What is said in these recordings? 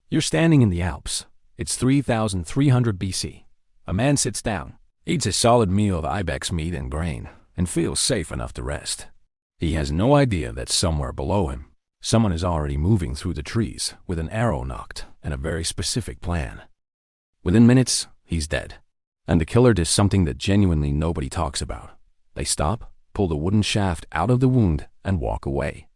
You're standing in the Alps. It's 3,300 BC. A man sits down, eats a solid meal of ibex meat and grain, and feels safe enough to rest. He has no idea that somewhere below him, someone is already moving through the trees with an arrow nocked and a very specific plan. Within minutes, he's dead. And the killer does something that genuinely nobody talks about. They stop, pull the wooden shaft out of the wound, and walk away.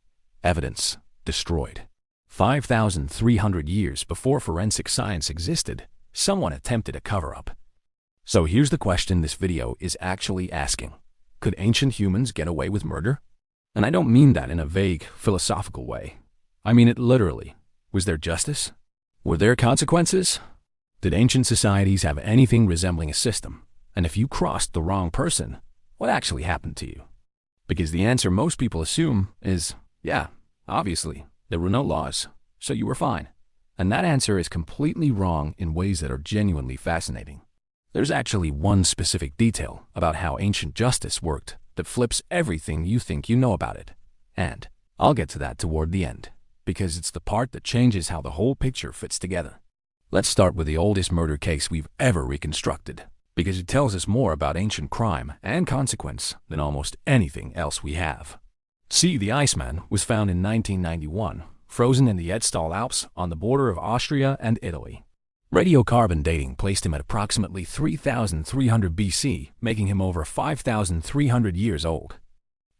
Evidence destroyed. 5,300 years before forensic science existed, someone attempted a cover-up. So here's the question this video is actually asking. Could ancient humans get away with murder? And I don't mean that in a vague, philosophical way. I mean it literally. Was there justice? Were there consequences? Did ancient societies have anything resembling a system? And if you crossed the wrong person, what actually happened to you? Because the answer most people assume is, yeah, obviously, there were no laws, so you were fine. And that answer is completely wrong in ways that are genuinely fascinating. There's actually one specific detail about how ancient justice worked that flips everything you think you know about it. And I'll get to that toward the end, because it's the part that changes how the whole picture fits together. Let's start with the oldest murder case we've ever reconstructed, because it tells us more about ancient crime and consequence than almost anything else we have. Ötzi the Iceman was found in 1991, frozen in the Ötztal Alps on the border of Austria and Italy. Radiocarbon dating placed him at approximately 3,300 BC, making him over 5,300 years old.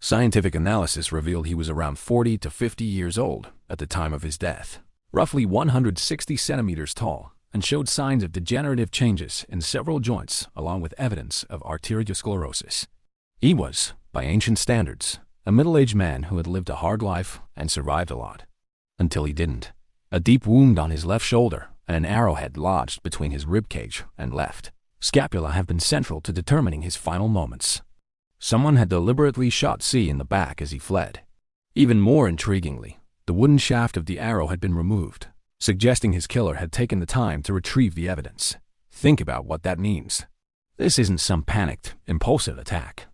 Scientific analysis revealed he was around 40 to 50 years old at the time of his death, roughly 160 centimeters tall, and showed signs of degenerative changes in several joints along with evidence of arteriosclerosis. He was, by ancient standards, a middle-aged man who had lived a hard life and survived a lot. Until he didn't. A deep wound on his left shoulder and an arrowhead lodged between his ribcage and left scapula have been central to determining his final moments. Someone had deliberately shot Ötzi in the back as he fled. Even more intriguingly, the wooden shaft of the arrow had been removed, suggesting his killer had taken the time to retrieve the evidence. Think about what that means. This isn't some panicked, impulsive attack.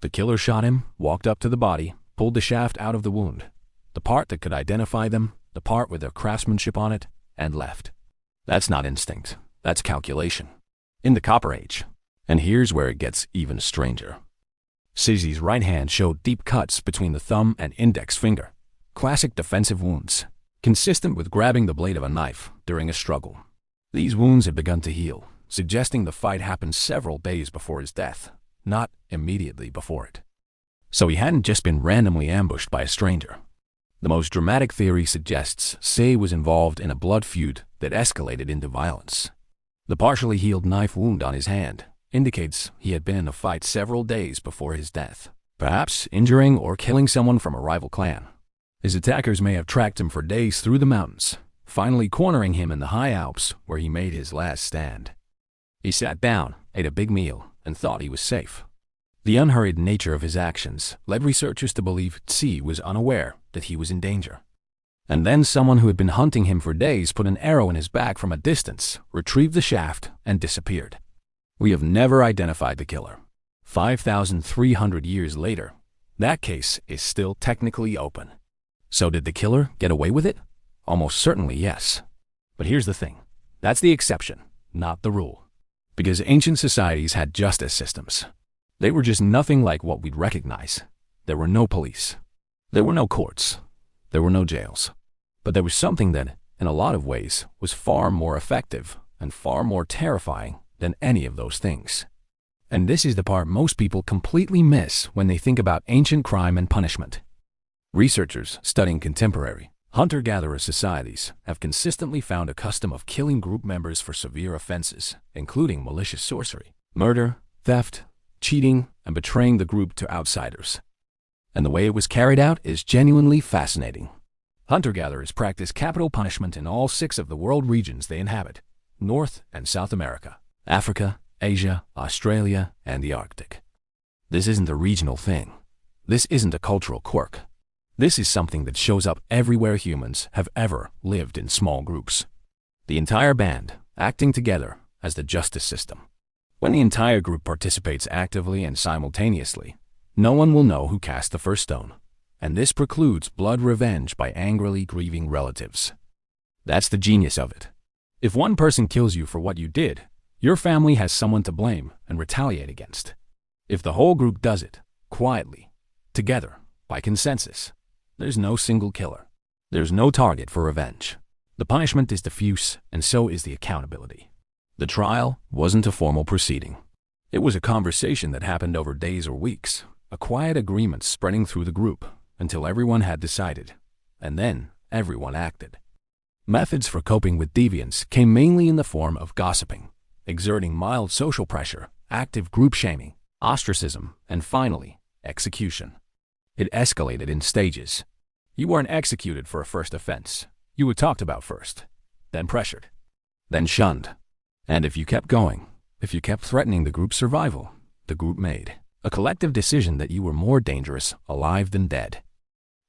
The killer shot him, walked up to the body, pulled the shaft out of the wound, the part that could identify them, the part with their craftsmanship on it, and left. That's not instinct. That's calculation. In the Copper Age. And here's where it gets even stranger. Ötzi's right hand showed deep cuts between the thumb and index finger. Classic defensive wounds, consistent with grabbing the blade of a knife during a struggle. These wounds had begun to heal, suggesting the fight happened several days before his death, not immediately before it. So he hadn't just been randomly ambushed by a stranger. The most dramatic theory suggests Ötzi was involved in a blood feud that escalated into violence. The partially healed knife wound on his hand indicates he had been in a fight several days before his death, perhaps injuring or killing someone from a rival clan. His attackers may have tracked him for days through the mountains, finally cornering him in the high Alps where he made his last stand. He sat down, ate a big meal, and thought he was safe. The unhurried nature of his actions led researchers to believe Ötzi was unaware that he was in danger. And then someone who had been hunting him for days put an arrow in his back from a distance, retrieved the shaft, and disappeared. We have never identified the killer. 5,300 years later, that case is still technically open. So did the killer get away with it? Almost certainly yes. But here's the thing. That's the exception, not the rule. Because ancient societies had justice systems. They were just nothing like what we'd recognize. There were no police. There were no courts. There were no jails. But there was something that, in a lot of ways, was far more effective and far more terrifying than any of those things. And this is the part most people completely miss when they think about ancient crime and punishment. Researchers studying contemporary hunter-gatherer societies have consistently found a custom of killing group members for severe offenses, including malicious sorcery, murder, theft, cheating, and betraying the group to outsiders. And the way it was carried out is genuinely fascinating. Hunter-gatherers practice capital punishment in all 6 of the world regions they inhabit: North and South America, Africa, Asia, Australia, and the Arctic. This isn't a regional thing. This isn't a cultural quirk. This is something that shows up everywhere humans have ever lived in small groups. The entire band acting together as the justice system. When the entire group participates actively and simultaneously, no one will know who cast the first stone, and this precludes blood revenge by angrily grieving relatives. That's the genius of it. If one person kills you for what you did, your family has someone to blame and retaliate against. If the whole group does it, quietly, together, by consensus, there's no single killer. There's no target for revenge. The punishment is diffuse, and so is the accountability. The trial wasn't a formal proceeding. It was a conversation that happened over days or weeks, a quiet agreement spreading through the group until everyone had decided, and then everyone acted. Methods for coping with deviance came mainly in the form of gossiping, exerting mild social pressure, active group shaming, ostracism, and finally, execution. It escalated in stages. You weren't executed for a first offense. You were talked about first, then pressured, then shunned. And if you kept going, if you kept threatening the group's survival, the group made a collective decision that you were more dangerous alive than dead.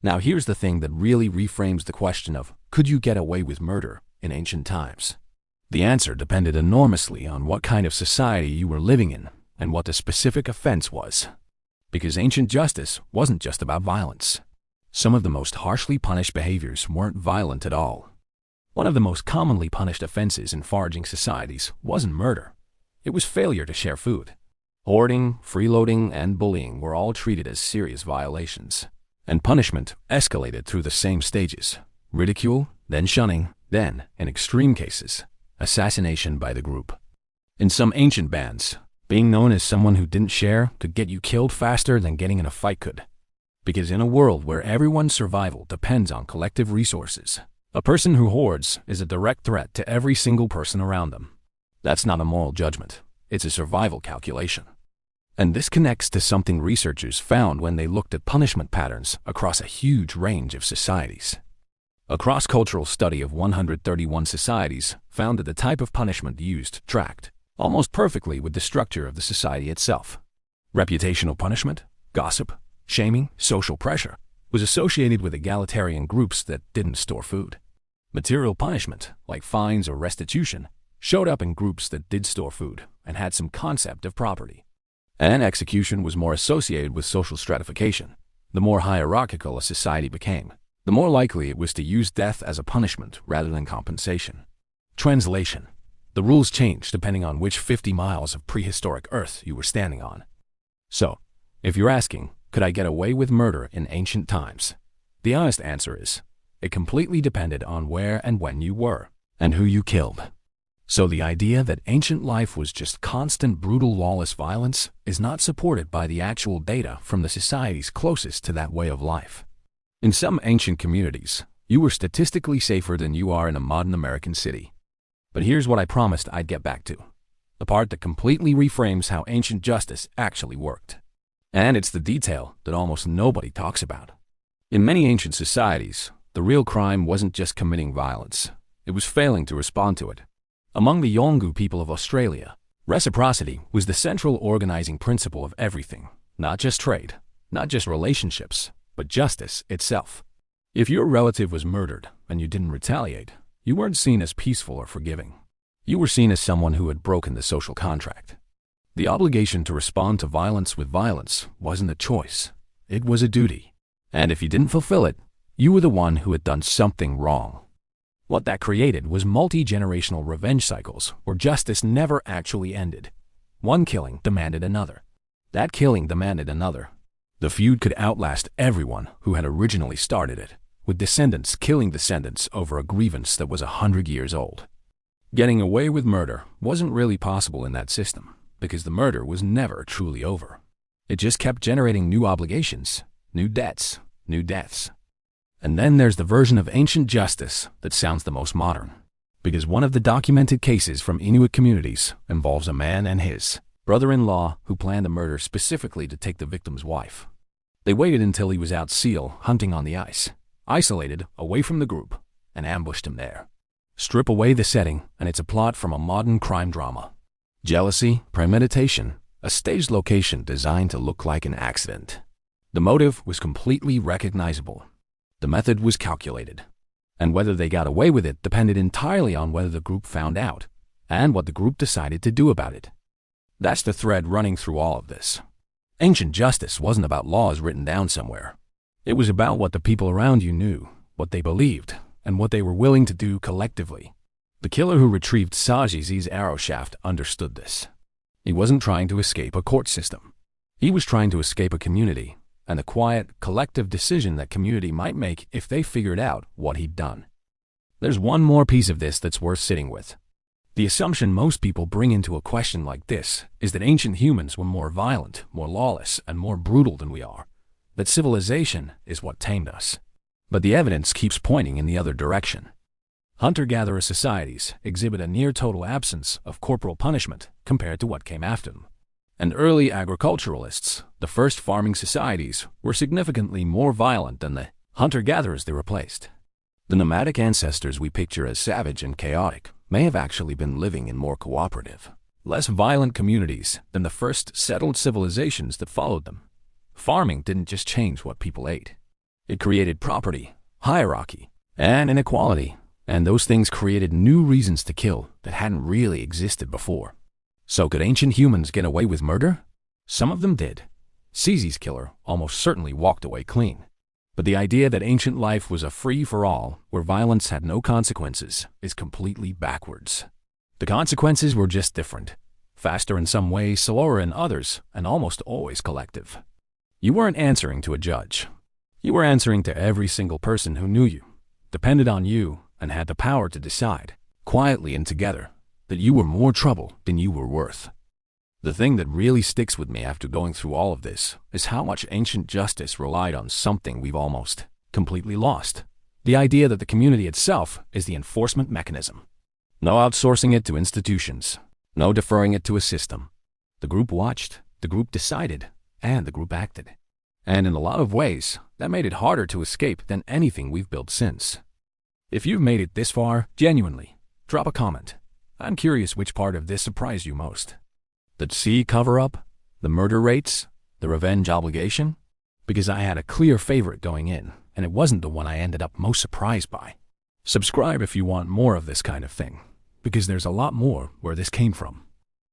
Now here's the thing that really reframes the question of, could you get away with murder in ancient times? The answer depended enormously on what kind of society you were living in and what the specific offense was. Because ancient justice wasn't just about violence. Some of the most harshly punished behaviors weren't violent at all. One of the most commonly punished offenses in foraging societies wasn't murder. It was failure to share food. Hoarding, freeloading, and bullying were all treated as serious violations. And punishment escalated through the same stages. Ridicule, then shunning, then, in extreme cases, assassination by the group. In some ancient bands, being known as someone who didn't share could get you killed faster than getting in a fight could. Because in a world where everyone's survival depends on collective resources, a person who hoards is a direct threat to every single person around them. That's not a moral judgment. It's a survival calculation. And this connects to something researchers found when they looked at punishment patterns across a huge range of societies. A cross-cultural study of 131 societies found that the type of punishment used tracked almost perfectly with the structure of the society itself. Reputational punishment, gossip, shaming, social pressure was associated with egalitarian groups that didn't store food. Material punishment, like fines or restitution, showed up in groups that did store food and had some concept of property. And execution was more associated with social stratification. The more hierarchical a society became, the more likely it was to use death as a punishment rather than compensation. Translation: the rules changed depending on which 50 miles of prehistoric Earth you were standing on. So, if you're asking, could I get away with murder in ancient times? The honest answer is, it completely depended on where and when you were, and who you killed. So the idea that ancient life was just constant, brutal, lawless violence is not supported by the actual data from the societies closest to that way of life. In some ancient communities, you were statistically safer than you are in a modern American city. But here's what I promised I'd get back to, the part that completely reframes how ancient justice actually worked. And it's the detail that almost nobody talks about. In many ancient societies, the real crime wasn't just committing violence, it was failing to respond to it. Among the Yolngu people of Australia, reciprocity was the central organizing principle of everything, not just trade, not just relationships, but justice itself. If your relative was murdered and you didn't retaliate, you weren't seen as peaceful or forgiving. You were seen as someone who had broken the social contract. The obligation to respond to violence with violence wasn't a choice, it was a duty. And if you didn't fulfill it, you were the one who had done something wrong. What that created was multi-generational revenge cycles where justice never actually ended. One killing demanded another. That killing demanded another. The feud could outlast everyone who had originally started it, with descendants killing descendants over a grievance that was 100 years old. Getting away with murder wasn't really possible in that system, because the murder was never truly over. It just kept generating new obligations, new debts, new deaths. And then there's the version of ancient justice that sounds the most modern, because one of the documented cases from Inuit communities involves a man and his brother-in-law who planned a murder specifically to take the victim's wife. They waited until he was out seal hunting on the ice, isolated away from the group, and ambushed him there. Strip away the setting, and it's a plot from a modern crime drama. Jealousy, premeditation, a staged location designed to look like an accident. The motive was completely recognizable. The method was calculated. And whether they got away with it depended entirely on whether the group found out, and what the group decided to do about it. That's the thread running through all of this. Ancient justice wasn't about laws written down somewhere. It was about what the people around you knew, what they believed, and what they were willing to do collectively. The killer who retrieved Saji's arrow shaft understood this. He wasn't trying to escape a court system. He was trying to escape a community, and the quiet, collective decision that community might make if they figured out what he'd done. There's one more piece of this that's worth sitting with. The assumption most people bring into a question like this is that ancient humans were more violent, more lawless, and more brutal than we are. That civilization is what tamed us. But the evidence keeps pointing in the other direction. Hunter-gatherer societies exhibit a near-total absence of corporal punishment compared to what came after them. And early agriculturalists, the first farming societies, were significantly more violent than the hunter-gatherers they replaced. The nomadic ancestors we picture as savage and chaotic may have actually been living in more cooperative, less violent communities than the first settled civilizations that followed them. Farming didn't just change what people ate. It created property, hierarchy, and inequality, and those things created new reasons to kill that hadn't really existed before. So could ancient humans get away with murder? Some of them did. Saji's killer almost certainly walked away clean. But the idea that ancient life was a free-for-all, where violence had no consequences, is completely backwards. The consequences were just different. Faster in some ways, slower in others, and almost always collective. You weren't answering to a judge. You were answering to every single person who knew you, depended on you, and had the power to decide, quietly and together, that you were more trouble than you were worth. The thing that really sticks with me after going through all of this is how much ancient justice relied on something we've almost completely lost. The idea that the community itself is the enforcement mechanism. No outsourcing it to institutions. No deferring it to a system. The group watched, the group decided, and the group acted. And in a lot of ways, that made it harder to escape than anything we've built since. If you've made it this far, genuinely, drop a comment. I'm curious which part of this surprised you most. The sea cover-up? The murder rates? The revenge obligation? Because I had a clear favorite going in, and it wasn't the one I ended up most surprised by. Subscribe if you want more of this kind of thing, because there's a lot more where this came from.